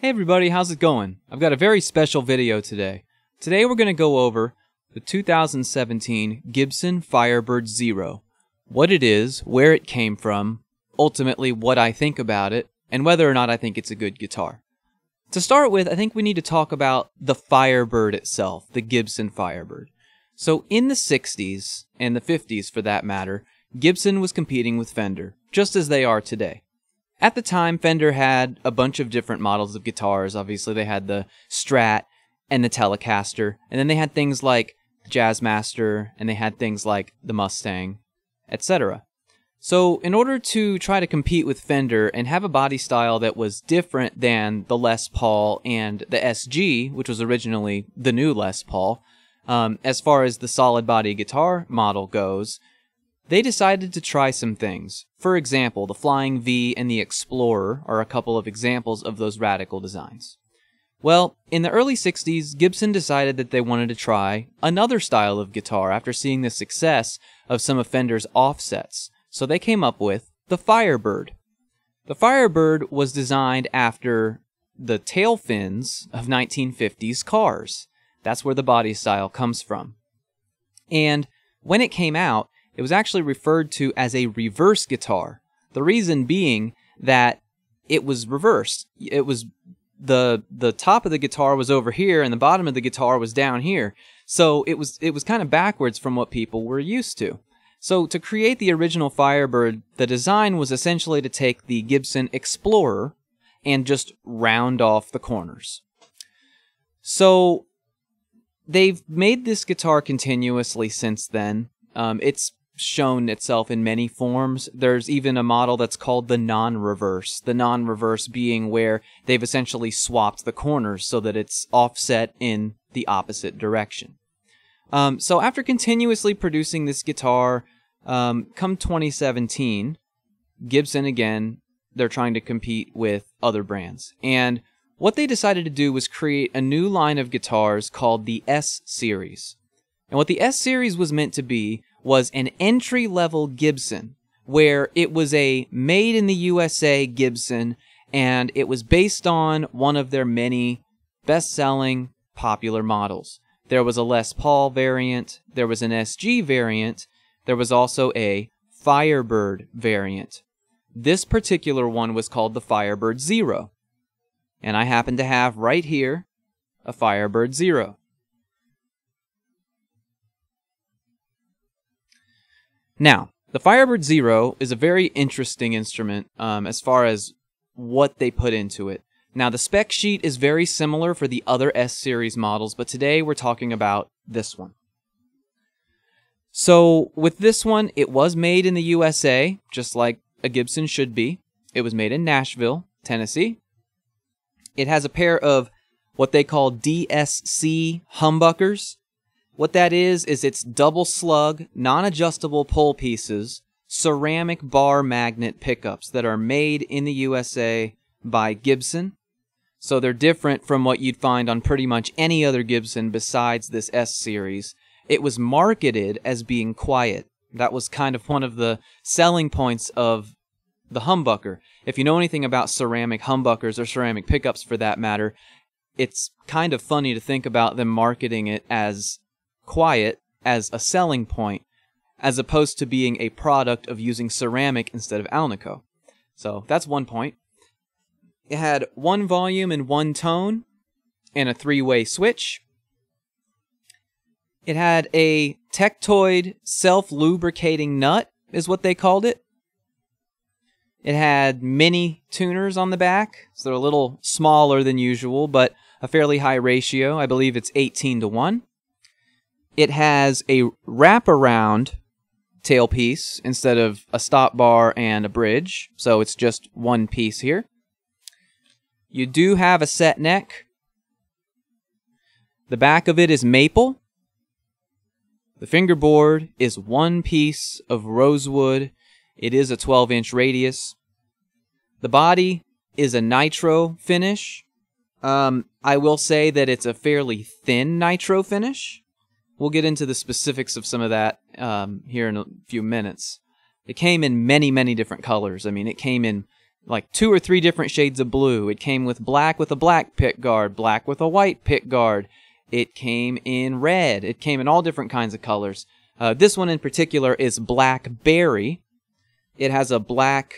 Hey everybody, how's it going? I've got a very special video today. Today we're going to go over the 2017 Gibson Firebird Zero. What it is, where it came from, ultimately what I think about it, and whether or not I think it's a good guitar. To start with, I think we need to talk about the Firebird itself, the Gibson Firebird. So in the 60s, and the 50s for that matter, Gibson was competing with Fender, just as they are today. At the time, Fender had a bunch of different models of guitars. Obviously, they had the Strat and the Telecaster, and then they had things like the Jazzmaster, and they had things like the Mustang, etc. So in order to try to compete with Fender and have a body style that was different than the Les Paul and the SG, which was originally the new Les Paul, as far as the solid body guitar model goes, they decided to try some things. For example, the Flying V and the Explorer are a couple of examples of those radical designs. Well, in the early 60s, Gibson decided that they wanted to try another style of guitar after seeing the success of some of Fender's offsets. So they came up with the Firebird. The Firebird was designed after the tail fins of 1950s cars. That's where the body style comes from. And when it came out, it was actually referred to as a reverse guitar. The reason being that it was reversed. It was the top of the guitar was over here and the bottom of the guitar was down here. So it was kind of backwards from what people were used to. So to create the original Firebird, the design was essentially to take the Gibson Explorer and just round off the corners. So they've made this guitar continuously since then. It's shown itself in many forms. There's even a model that's called the non-reverse. The non-reverse being where they've essentially swapped the corners so that it's offset in the opposite direction. So after continuously producing this guitar, come 2017, Gibson again, they're trying to compete with other brands. And what they decided to do was create a new line of guitars called the S Series. And what the S Series was meant to be was an entry-level Gibson, where it was a made-in-the-USA Gibson, and it was based on one of their many best-selling popular models. There was a Les Paul variant, there was an SG variant, there was also a Firebird variant. This particular one was called the Firebird Zero, and I happen to have right here a Firebird Zero. Now, the Firebird Zero is a very interesting instrument as far as what they put into it. Now, the spec sheet is very similar for the other S Series models, but today we're talking about this one. So, with this one, it was made in the USA, just like a Gibson should be. It was made in Nashville, Tennessee. It has a pair of what they call DSC humbuckers. What that is it's double slug, non-adjustable pull pieces, ceramic bar magnet pickups that are made in the USA by Gibson. So they're different from what you'd find on pretty much any other Gibson besides this S Series. It was marketed as being quiet. That was kind of one of the selling points of the humbucker. If you know anything about ceramic humbuckers or ceramic pickups for that matter, it's kind of funny to think about them marketing it as quiet as a selling point, as opposed to being a product of using ceramic instead of Alnico. So that's one point. It had one volume and one tone, and a three-way switch. It had a Tectoid self-lubricating nut, is what they called it. It had mini tuners on the back, so they're a little smaller than usual, but a fairly high ratio. I believe it's 18:1. It has a wraparound tailpiece instead of a stop bar and a bridge, so it's just one piece here. You do have a set neck. The back of it is maple. The fingerboard is one piece of rosewood. It is a 12-inch radius. The body is a nitro finish. I will say that it's a fairly thin nitro finish. We'll get into the specifics of some of that here in a few minutes. It came in many, many different colors. I mean, it came in like 2 or 3 different shades of blue. It came with black with a black pick guard, black with a white pick guard. It came in red. It came in all different kinds of colors. This one in particular is blackberry. It has a black...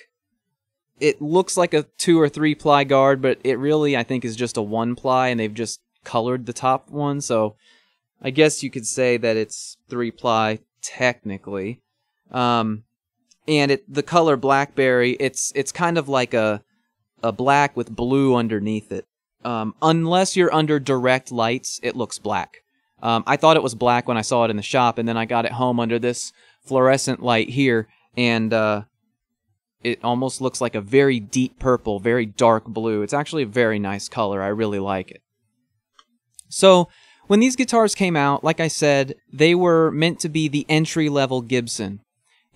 It looks like a 2 or 3 ply guard, but it really, I think, is just a 1 ply, and they've just colored the top one, so I guess you could say that it's 3 ply technically. And the color blackberry, it's kind of like a black with blue underneath it. Unless you're under direct lights, it looks black. I thought it was black when I saw it in the shop, and then I got it home under this fluorescent light here, and it almost looks like a very deep purple, very dark blue. It's actually a very nice color. I really like it. So, when these guitars came out, like I said, they were meant to be the entry-level Gibson.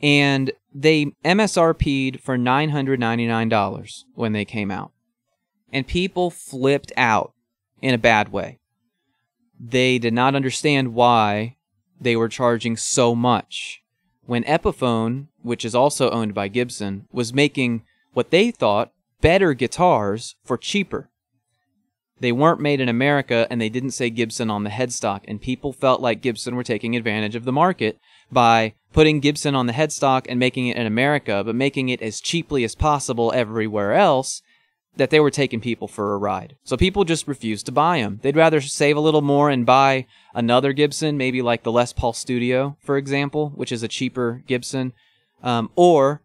And they MSRP'd for $999 when they came out. And people flipped out in a bad way. They did not understand why they were charging so much, when Epiphone, which is also owned by Gibson, was making what they thought better guitars for cheaper. They weren't made in America, and they didn't say Gibson on the headstock, and people felt like Gibson were taking advantage of the market by putting Gibson on the headstock and making it in America, but making it as cheaply as possible everywhere else, that they were taking people for a ride. So people just refused to buy them. They'd rather save a little more and buy another Gibson, maybe like the Les Paul Studio, for example, which is a cheaper Gibson, or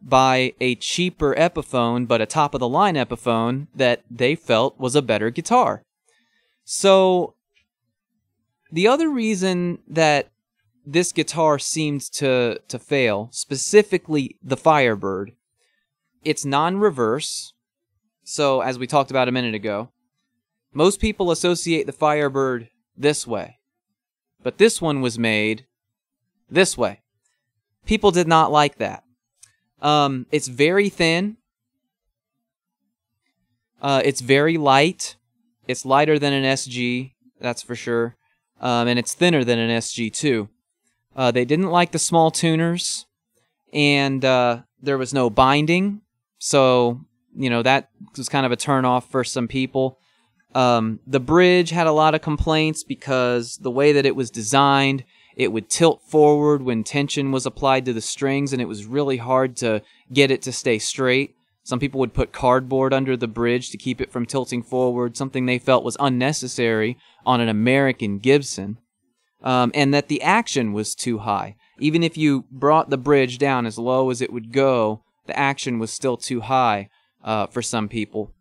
buy a cheaper Epiphone, but a top-of-the-line Epiphone that they felt was a better guitar. So the other reason that this guitar seemed to fail, specifically the Firebird, it's non-reverse. So, as we talked about a minute ago, most people associate the Firebird this way, but this one was made this way. People did not like that. It's very thin. It's very light. It's lighter than an SG, that's for sure. And it's thinner than an SG too. They didn't like the small tuners, and there was no binding, so you know that was kind of a turnoff for some people. The bridge had a lot of complaints because the way that it was designed, it would tilt forward when tension was applied to the strings, and it was really hard to get it to stay straight. Some people would put cardboard under the bridge to keep it from tilting forward, something they felt was unnecessary on an American Gibson. And that the action was too high. Even if you brought the bridge down as low as it would go, the action was still too high for some people.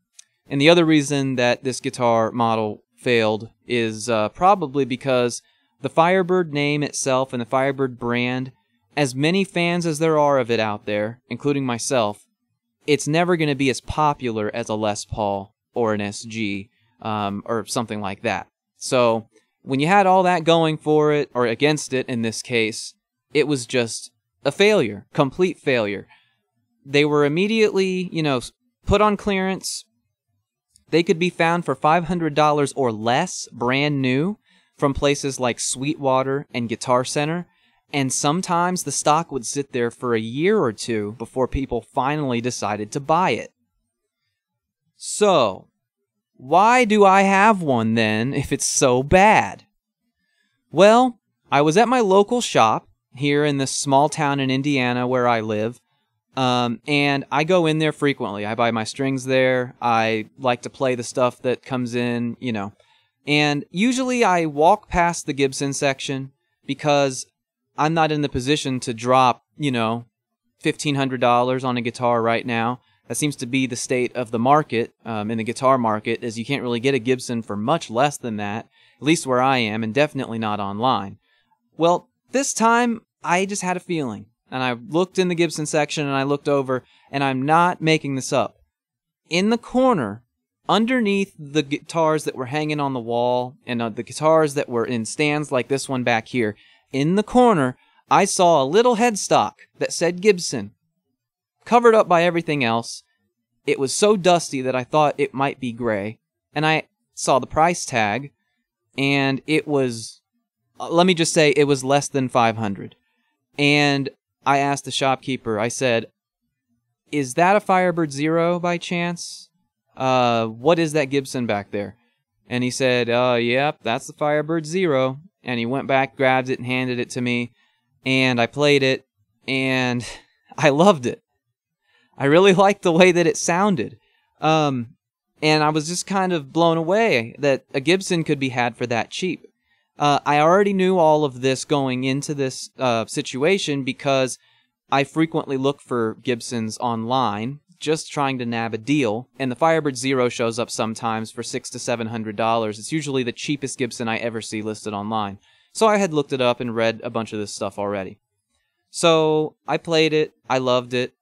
And the other reason that this guitar model failed is probably because the Firebird name itself and the Firebird brand, as many fans as there are of it out there, including myself, it's never going to be as popular as a Les Paul or an SG or something like that. So when you had all that going for it, or against it in this case, it was just a failure, complete failure. They were immediately, put on clearance. They could be found for $500 or less, brand new, from places like Sweetwater and Guitar Center, and sometimes the stock would sit there for a year or two before people finally decided to buy it. So, why do I have one then if it's so bad? Well, I was at my local shop here in this small town in Indiana where I live, and I go in there frequently. I buy my strings there. I like to play the stuff that comes in, And usually I walk past the Gibson section because I'm not in the position to drop, $1,500 on a guitar right now. That seems to be the state of the market, in the guitar market, is you can't really get a Gibson for much less than that, at least where I am, and definitely not online. Well, this time, I just had a feeling, and I looked in the Gibson section, and I looked over, and I'm not making this up. In the corner, underneath the guitars that were hanging on the wall, and the guitars that were in stands like this one back here, in the corner, I saw a little headstock that said Gibson, covered up by everything else. It was so dusty that I thought it might be gray, and I saw the price tag, and it was, let me just say, it was less than $500. And I asked the shopkeeper, I said, is that a Firebird Zero by chance? What is that Gibson back there? And he said, yep, that's the Firebird Zero. And he went back, grabbed it, and handed it to me. And I played it, and I loved it. I really liked the way that it sounded. And I was just kind of blown away that a Gibson could be had for that cheap. I already knew all of this going into this situation because I frequently look for Gibsons online, just trying to nab a deal, and the Firebird Zero shows up sometimes for $600 to $700. It's usually the cheapest Gibson I ever see listed online. So I had looked it up and read a bunch of this stuff already. So I played it, I loved it,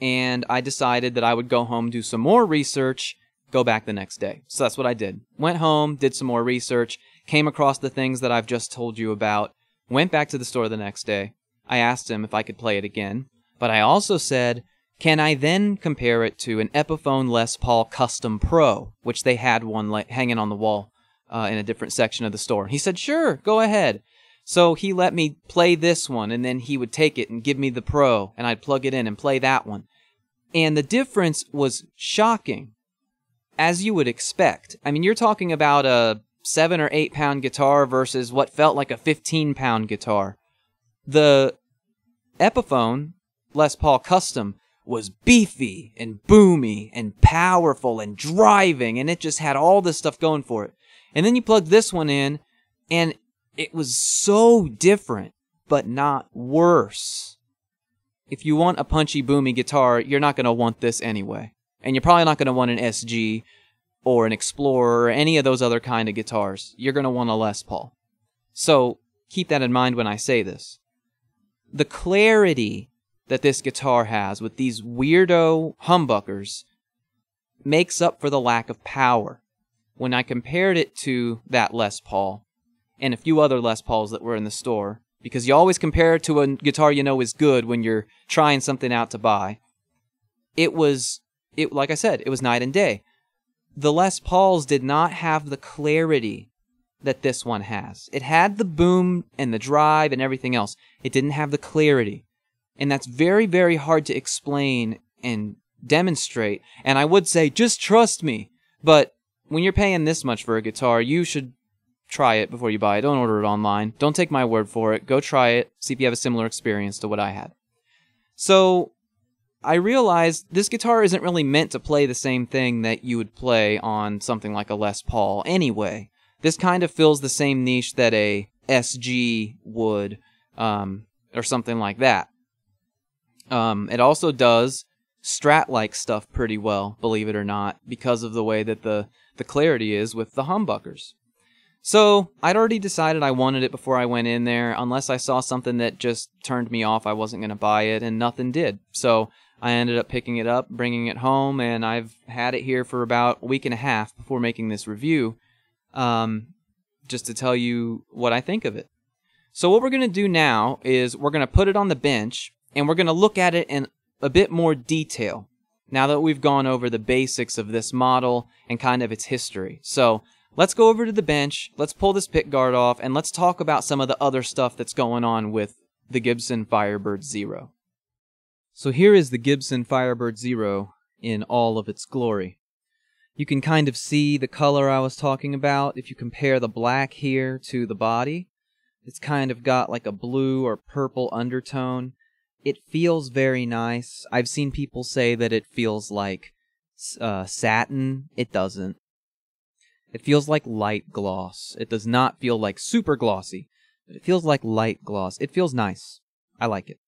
and I decided that I would go home, do some more research, go back the next day. So that's what I did. Went home, did some more research, came across the things that I've just told you about, went back to the store the next day. I asked him if I could play it again, but I also said, can I then compare it to an Epiphone Les Paul Custom Pro, which they had one hanging on the wall in a different section of the store. He said, sure, go ahead. So he let me play this one, and then he would take it and give me the Pro, and I'd plug it in and play that one. And the difference was shocking, as you would expect. I mean, you're talking about a 7 or 8 pound guitar versus what felt like a 15-pound guitar. The Epiphone Les Paul Custom was beefy and boomy and powerful and driving, and it just had all this stuff going for it. And then you plug this one in, and it was so different, but not worse. If you want a punchy, boomy guitar, you're not going to want this anyway. And you're probably not going to want an SG or an Explorer or any of those other kind of guitars. You're going to want a Les Paul. So keep that in mind when I say this. The clarity that this guitar has with these weirdo humbuckers makes up for the lack of power. When I compared it to that Les Paul and a few other Les Pauls that were in the store, because you always compare it to a guitar you know is good when you're trying something out to buy, like I said, it was night and day. The Les Pauls did not have the clarity that this one has. It had the boom and the drive and everything else. It didn't have the clarity. And that's very, very hard to explain and demonstrate. And I would say, just trust me. But when you're paying this much for a guitar, you should try it before you buy it. Don't order it online. Don't take my word for it. Go try it. See if you have a similar experience to what I had. So I realized this guitar isn't really meant to play the same thing that you would play on something like a Les Paul anyway. This kind of fills the same niche that a SG would, or something like that. It also does Strat-like stuff pretty well, believe it or not, because of the way that the clarity is with the humbuckers. So I'd already decided I wanted it before I went in there. Unless I saw something that just turned me off, I wasn't going to buy it, and nothing did. So I ended up picking it up, bringing it home, and I've had it here for about a week and a half before making this review, just to tell you what I think of it. So what we're going to do now is we're going to put it on the bench, and we're going to look at it in a bit more detail now that we've gone over the basics of this model and kind of its history. So let's go over to the bench, let's pull this pick guard off, and let's talk about some of the other stuff that's going on with the Gibson Firebird Zero. So here is the Gibson Firebird Zero in all of its glory. You can kind of see the color I was talking about. If you compare the black here to the body, it's kind of got like a blue or purple undertone. It feels very nice. I've seen people say that it feels like satin. It doesn't. It feels like light gloss. It does not feel like super glossy, but it feels like light gloss. It feels nice. I like it.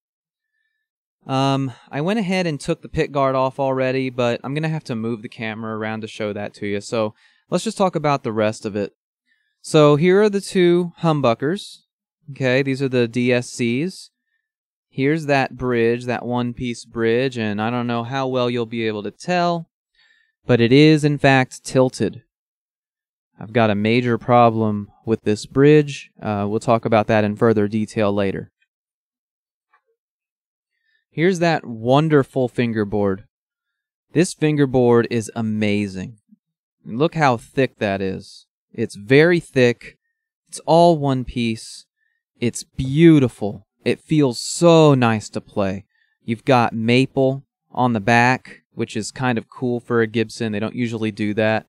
I went ahead and took the pick guard off already, but I'm going to have to move the camera around to show that to you. So let's just talk about the rest of it. So here are the two humbuckers. Okay, these are the DSCs. Here's that bridge, that one-piece bridge, and I don't know how well you'll be able to tell, but it is, in fact, tilted. I've got a major problem with this bridge. We'll talk about that in further detail later. Here's that wonderful fingerboard. This fingerboard is amazing. Look how thick that is. It's very thick. It's all one piece. It's beautiful. It feels so nice to play. You've got maple on the back, which is kind of cool for a Gibson. They don't usually do that.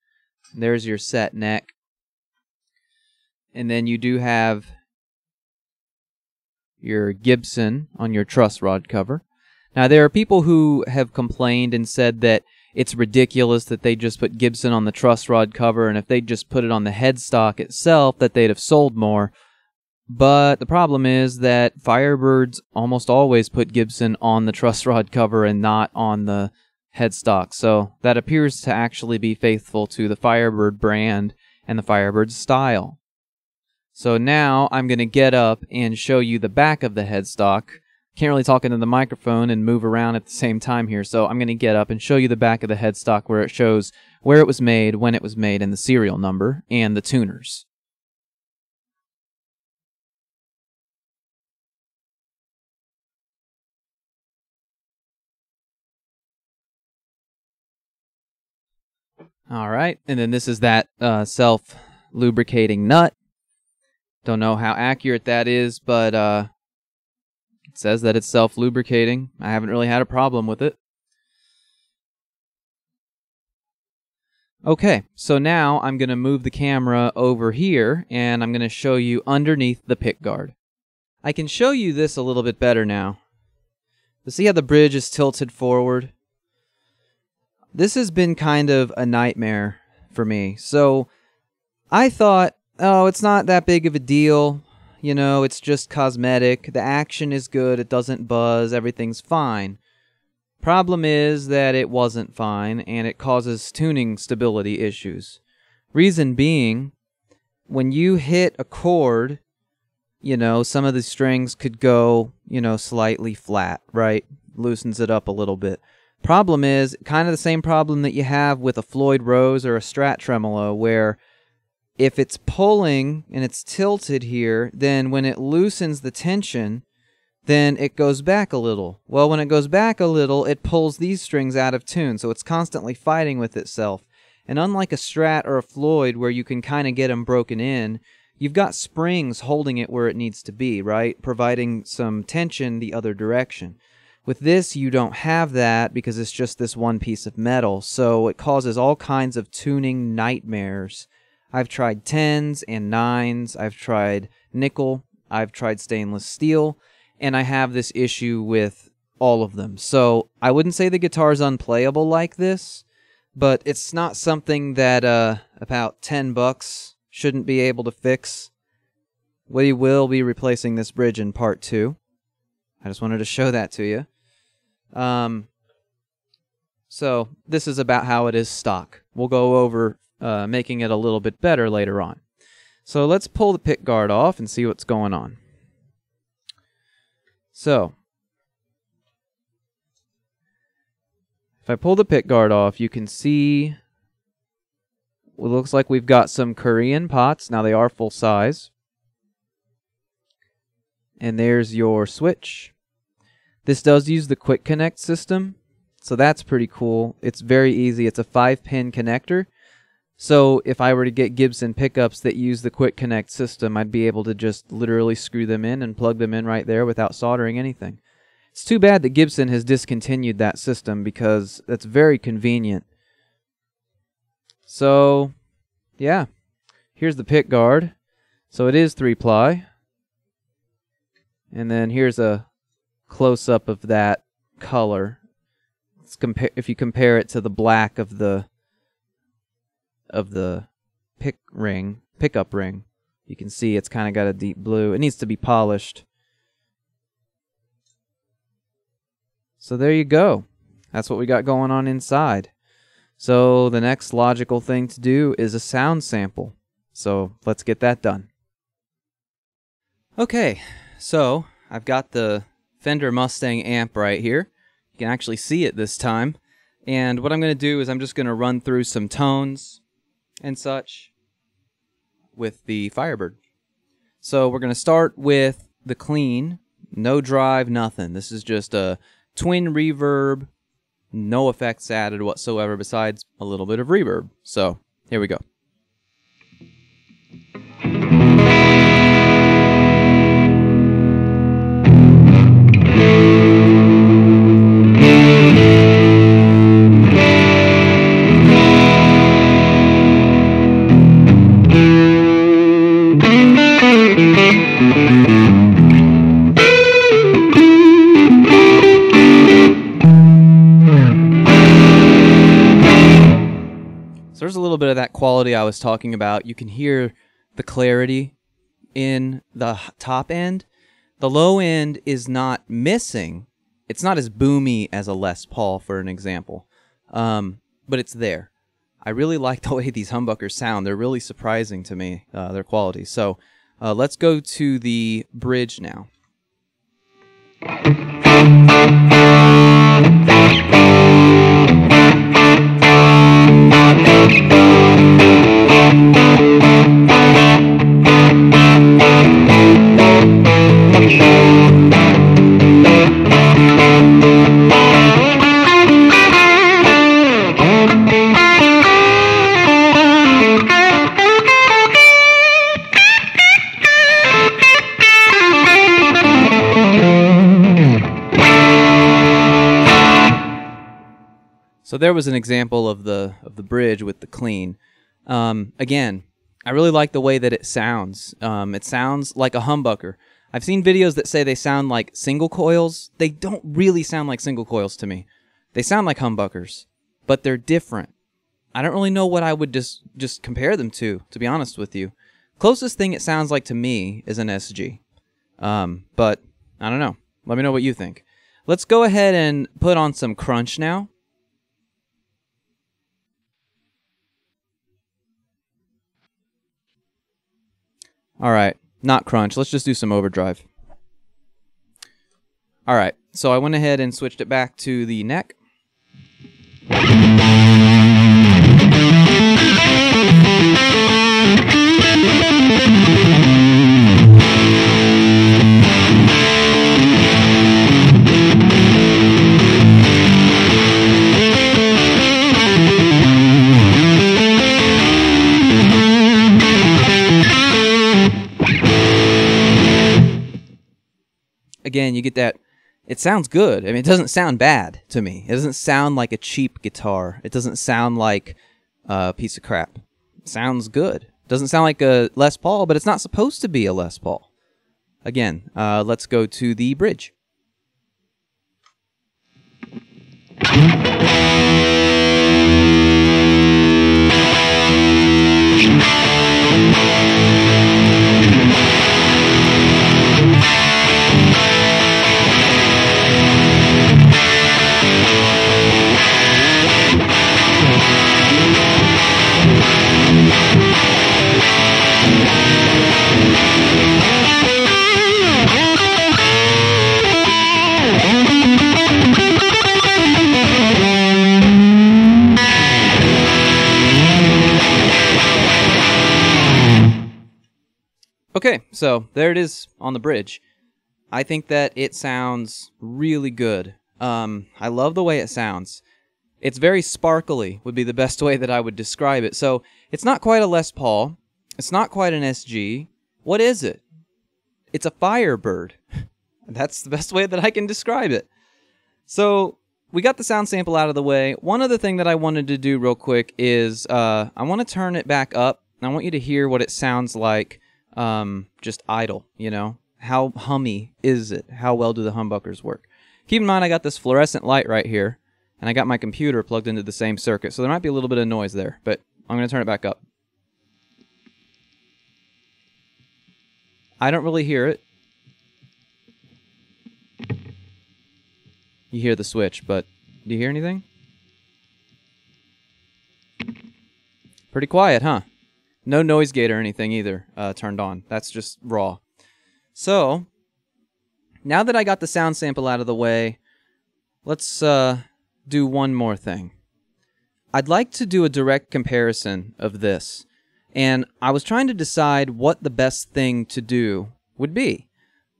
There's your set neck. And then you do have your Gibson on your truss rod cover. Now, there are people who have complained and said that it's ridiculous that they just put Gibson on the truss rod cover, and if they just put it on the headstock itself, that they'd have sold more. But the problem is that Firebirds almost always put Gibson on the truss rod cover and not on the headstock. So that appears to actually be faithful to the Firebird brand and the Firebird style. So now I'm going to get up and show you the back of the headstock. Can't really talk into the microphone and move around at the same time here, so I'm going to get up and show you the back of the headstock where it shows where it was made, when it was made, and the serial number, and the tuners. Alright, and then this is that self-lubricating nut. Don't know how accurate that is, but it says that it's self-lubricating. I haven't really had a problem with it. Okay, so now I'm going to move the camera over here, and I'm going to show you underneath the pickguard. I can show you this a little bit better now. But see how the bridge is tilted forward? This has been kind of a nightmare for me. So I thought, oh, it's not that big of a deal. You know, it's just cosmetic. The action is good. It doesn't buzz. Everything's fine. Problem is that it wasn't fine, and it causes tuning stability issues. Reason being, when you hit a chord, you know, some of the strings could go, you know, slightly flat, right? Loosens it up a little bit. Problem is, kind of the same problem that you have with a Floyd Rose or a Strat tremolo, where if it's pulling and it's tilted here, then when it loosens the tension, then it goes back a little. Well, when it goes back a little, it pulls these strings out of tune, so it's constantly fighting with itself. And unlike a Strat or a Floyd, where you can kind of get them broken in, you've got springs holding it where it needs to be, right? Providing some tension the other direction. With this, you don't have that because it's just this one piece of metal, so it causes all kinds of tuning nightmares. I've tried 10s and 9s, I've tried nickel, I've tried stainless steel, and I have this issue with all of them. So I wouldn't say the guitar's unplayable like this, but it's not something that about $10 shouldn't be able to fix. We will be replacing this bridge in part 2. I just wanted to show that to you. So this is about how it is stock. We'll go over making it a little bit better later on. So let's pull the pick guard off and see what's going on. So if I pull the pick guard off, you can see it looks like we've got some Korean pots. Now they are full size. And there's your switch. This does use the quick connect system, so that's pretty cool. It's very easy. It's a 5-pin connector. So if I were to get Gibson pickups that use the quick connect system, I'd be able to just literally screw them in and plug them in right there without soldering anything. It's too bad that Gibson has discontinued that system because that's very convenient. So, yeah. Here's the pick guard. So it is 3-ply. And then here's a close-up of that color. If you compare it to the black of the pickup ring, you can see it's kind of got a deep blue. It needs to be polished. So there you go. That's what we got going on inside. So the next logical thing to do is a sound sample. So let's get that done. Okay, so I've got the Fender Mustang amp right here. You can actually see it this time. And what I'm going to do is I'm just going to run through some tones and such with the Firebird. So we're going to start with the clean, no drive, nothing. This is just a twin reverb, no effects added whatsoever besides a little bit of reverb. So here we go. So there's a little bit of that quality I was talking about. You can hear the clarity in the top end. The low end is not missing. It's not as boomy as a Les Paul, for an example, but it's there. I really like the way these humbuckers sound. They're really surprising to me, their quality. So let's go to the bridge now. So there was an example of the bridge with the clean. Again, I really like the way that it sounds. It sounds like a humbucker. I've seen videos that say they sound like single coils. They don't really sound like single coils to me. They sound like humbuckers, but they're different. I don't really know what I would just compare them to be honest with you. Closest thing it sounds like to me is an SG. But I don't know. Let me know what you think. Let's go ahead and put on some crunch now. Alright, not crunch. Let's just do some overdrive. Alright, so I went ahead and switched it back to the neck. Again, you get that, it sounds good. I mean, it doesn't sound bad to me. It doesn't sound like a cheap guitar. It doesn't sound like a piece of crap. It sounds good. It doesn't sound like a Les Paul, but it's not supposed to be a Les Paul. Again, let's go to the bridge. Okay, so there it is on the bridge. I think that it sounds really good. I love the way it sounds. It's very sparkly, would be the best way that I would describe it. So it's not quite a Les Paul. It's not quite an SG. What is it? It's a Firebird. That's the best way that I can describe it. So we got the sound sample out of the way. One other thing that I wanted to do real quick is I want to turn it back up. I want you to hear what it sounds like just idle, you know? How hummy is it? How well do the humbuckers work? Keep in mind I got this fluorescent light right here, and I got my computer plugged into the same circuit, so there might be a little bit of noise there, but I'm going to turn it back up. I don't really hear it. You hear the switch, but do you hear anything? Pretty quiet, huh? No noise gate or anything either turned on. That's just raw. So, now that I got the sound sample out of the way, let's do one more thing. I'd like to do a direct comparison of this. And I was trying to decide what the best thing to do would be.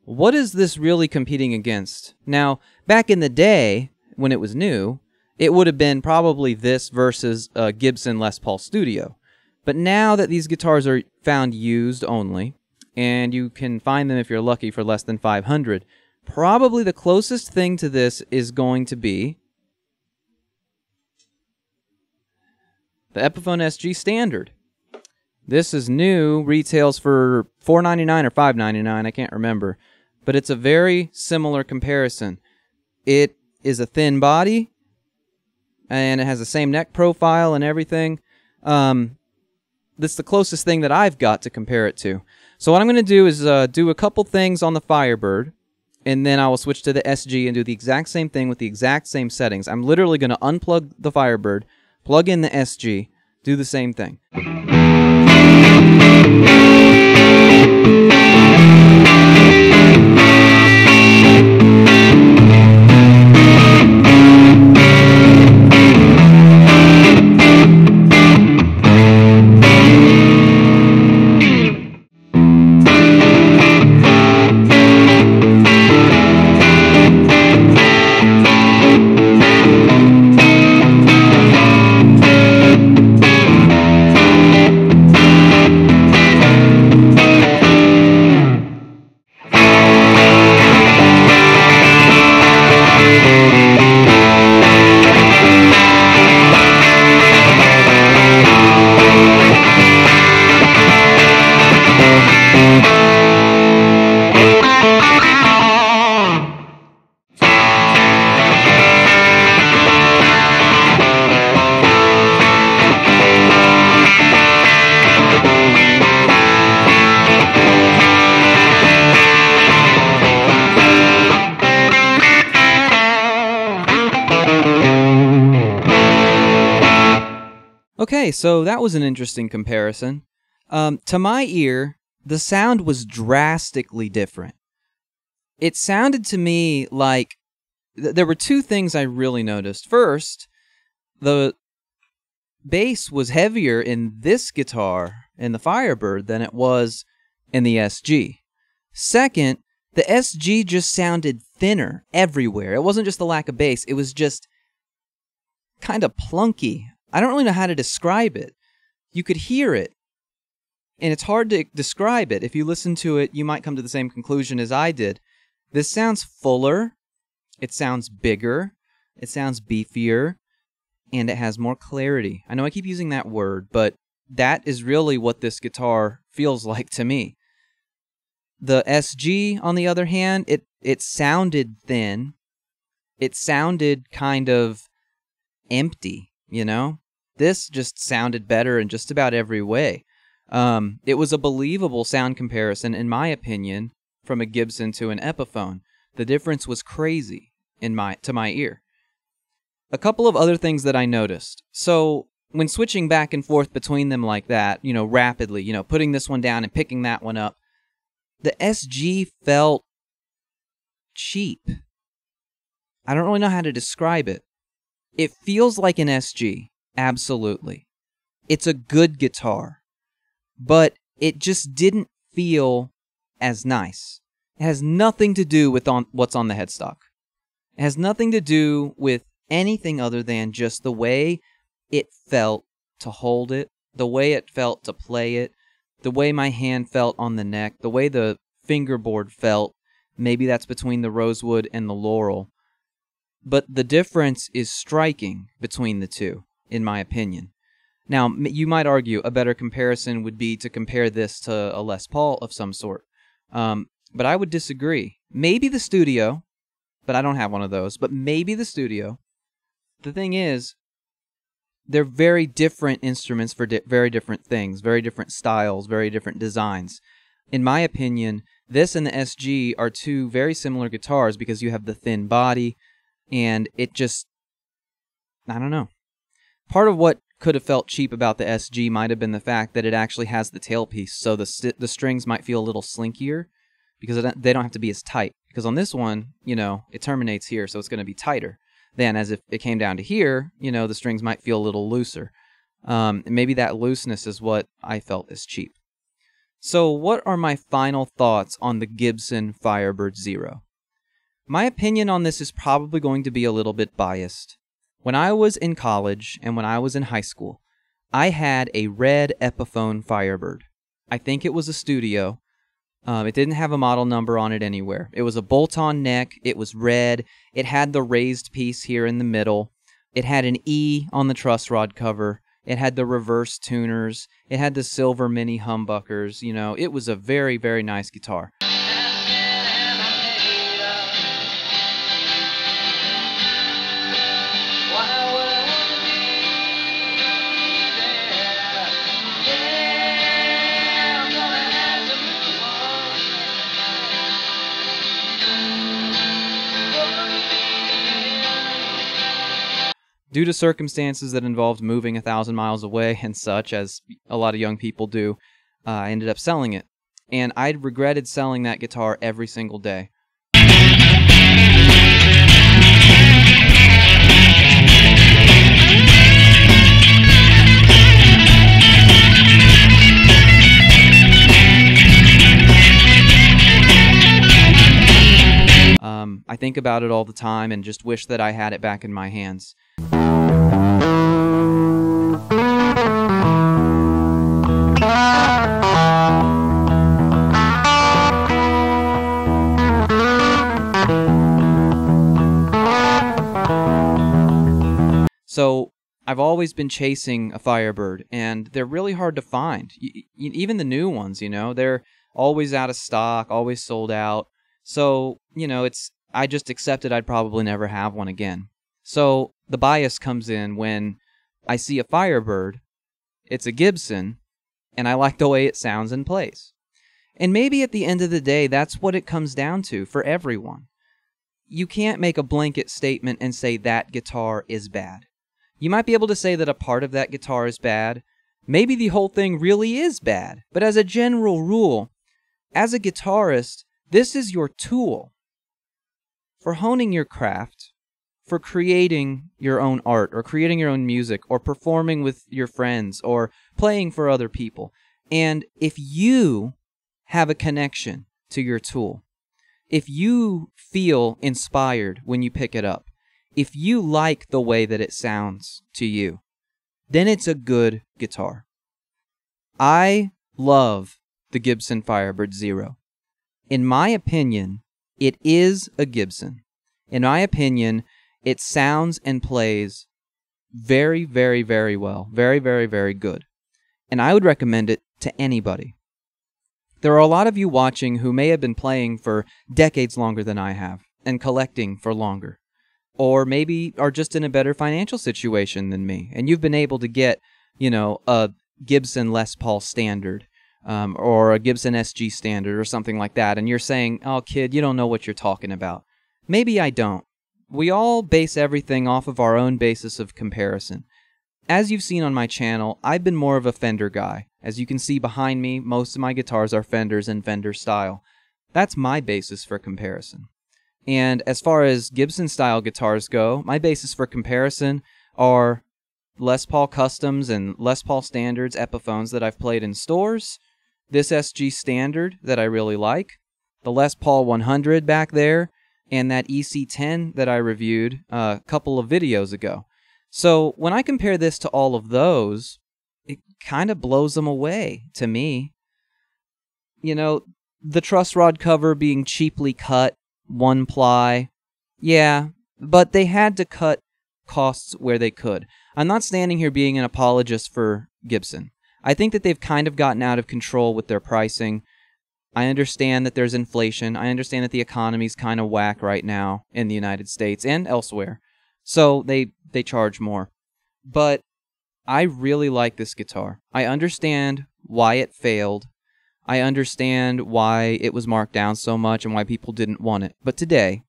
What is this really competing against? Now, back in the day, when it was new, it would have been probably this versus a Gibson Les Paul Studio. But now that these guitars are found used only, and you can find them if you're lucky for less than $500, probably the closest thing to this is going to be the Epiphone SG Standard. This is new, retails for $4.99 or $5.99, I can't remember. But it's a very similar comparison. It is a thin body, and it has the same neck profile and everything. That's the closest thing that I've got to compare it to. So what I'm going to do is do a couple things on the Firebird, and then I will switch to the SG and do the exact same thing with the exact same settings. I'm literally going to unplug the Firebird, plug in the SG, do the same thing. Okay, so that was an interesting comparison. To my ear, the sound was drastically different. It sounded to me like there were two things I really noticed. First, the bass was heavier in this guitar, in the Firebird, than it was in the SG. Second, the SG just sounded thinner everywhere. It wasn't just the lack of bass, it was just kind of plunky. I don't really know how to describe it. You could hear it, and it's hard to describe it. If you listen to it, you might come to the same conclusion as I did. This sounds fuller, it sounds bigger, it sounds beefier, and it has more clarity. I know I keep using that word, but that is really what this guitar feels like to me. The SG, on the other hand, it sounded thin. It sounded kind of empty, you know? This just sounded better in just about every way. It was a believable sound comparison, in my opinion, from a Gibson to an Epiphone. The difference was crazy to my ear. A couple of other things that I noticed. So when switching back and forth between them like that, you know, rapidly, you know, putting this one down and picking that one up, the SG felt cheap. I don't really know how to describe it. It feels like an SG, absolutely. It's a good guitar, but it just didn't feel as nice. It has nothing to do with what's on the headstock. It has nothing to do with anything other than just the way it felt to hold it, the way it felt to play it, the way my hand felt on the neck, the way the fingerboard felt. Maybe that's between the rosewood and the laurel. But the difference is striking between the two, in my opinion. Now, you might argue a better comparison would be to compare this to a Les Paul of some sort. But I would disagree. Maybe the Studio, but I don't have one of those, but maybe the Studio. The thing is, they're very different instruments for very different things, very different styles, very different designs. In my opinion, this and the SG are two very similar guitars because you have the thin body, and it just, I don't know. Part of what could have felt cheap about the SG might have been the fact that it actually has the tailpiece, so the strings might feel a little slinkier because they don't have to be as tight. Because on this one, you know, it terminates here, so it's going to be tighter. Then, as if it came down to here, you know, the strings might feel a little looser. Maybe that looseness is what I felt is cheap. So, what are my final thoughts on the Gibson Firebird Zero? My opinion on this is probably going to be a little bit biased. When I was in college and when I was in high school, I had a red Epiphone Firebird. I think it was a Studio. It didn't have a model number on it anywhere. It was a bolt-on neck. It was red. It had the raised piece here in the middle. It had an E on the truss rod cover. It had the reverse tuners. It had the silver mini humbuckers. You know, it was a very, very nice guitar. Due to circumstances that involved moving 1,000 miles away and such, as a lot of young people do, I ended up selling it. And I regretted selling that guitar every single day. I think about it all the time and just wish that I had it back in my hands. So, I've always been chasing a Firebird, and they're really hard to find. Even the new ones, you know, they're always out of stock, always sold out. So, you know, I just accepted I'd probably never have one again. So, the bias comes in when I see a Firebird, it's a Gibson, and I like the way it sounds and plays. And maybe at the end of the day, that's what it comes down to for everyone. You can't make a blanket statement and say that guitar is bad. You might be able to say that a part of that guitar is bad. Maybe the whole thing really is bad. But as a general rule, as a guitarist, this is your tool for honing your craft, for creating your own art, or creating your own music, or performing with your friends, or playing for other people. And if you have a connection to your tool, if you feel inspired when you pick it up, if you like the way that it sounds to you, then it's a good guitar. I love the Gibson Firebird Zero. In my opinion, it is a Gibson. In my opinion, it sounds and plays very, very, very well. Very, very, very good. And I would recommend it to anybody. There are a lot of you watching who may have been playing for decades longer than I have, and collecting for longer. Or maybe are just in a better financial situation than me, and you've been able to get, you know, a Gibson Les Paul Standard, or a Gibson SG Standard, or something like that, and you're saying, oh, kid, you don't know what you're talking about. Maybe I don't. We all base everything off of our own basis of comparison. As you've seen on my channel, I've been more of a Fender guy. As you can see behind me, most of my guitars are Fenders and Fender style. That's my basis for comparison. And as far as Gibson-style guitars go, my basis for comparison are Les Paul Customs and Les Paul Standards Epiphones that I've played in stores, this SG Standard that I really like, the Les Paul 100 back there, and that EC10 that I reviewed a couple of videos ago. So when I compare this to all of those, it kind of blows them away to me. You know, the truss rod cover being cheaply cut, one ply, yeah, but they had to cut costs where they could. I'm not standing here being an apologist for Gibson. I think that they've kind of gotten out of control with their pricing. I understand that there's inflation. I understand that the economy's kind of whack right now in the United States and elsewhere. So they charge more. But I really like this guitar. I understand why it failed. I understand why it was marked down so much and why people didn't want it. But today,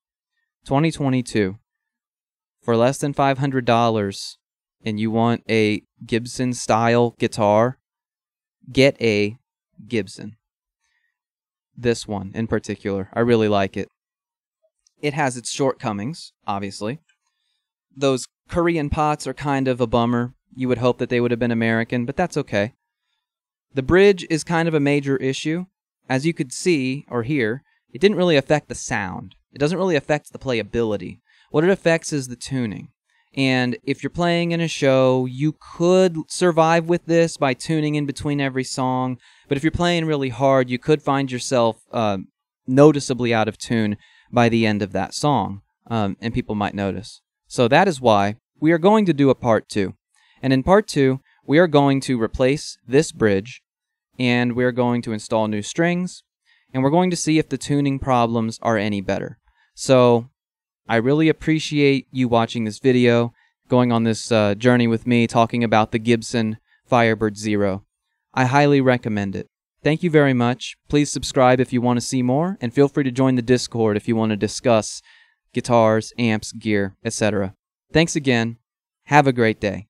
2022, for less than $500, and you want a Gibson-style guitar, get a Gibson. This one in particular. I really like it. It has its shortcomings, obviously. Those Korean pots are kind of a bummer. You would hope that they would have been American, but that's okay. The bridge is kind of a major issue. As you could see, or hear, it didn't really affect the sound. It doesn't really affect the playability. What it affects is the tuning. And if you're playing in a show, you could survive with this by tuning in between every song. But if you're playing really hard, you could find yourself noticeably out of tune by the end of that song. And people might notice. So that is why we are going to do a part 2. And in part 2, we are going to replace this bridge, and we're going to install new strings, and we're going to see if the tuning problems are any better. So I really appreciate you watching this video, going on this journey with me, talking about the Gibson Firebird Zero. I highly recommend it. Thank you very much. Please subscribe if you want to see more, and feel free to join the Discord if you want to discuss guitars, amps, gear, etc. Thanks again. Have a great day.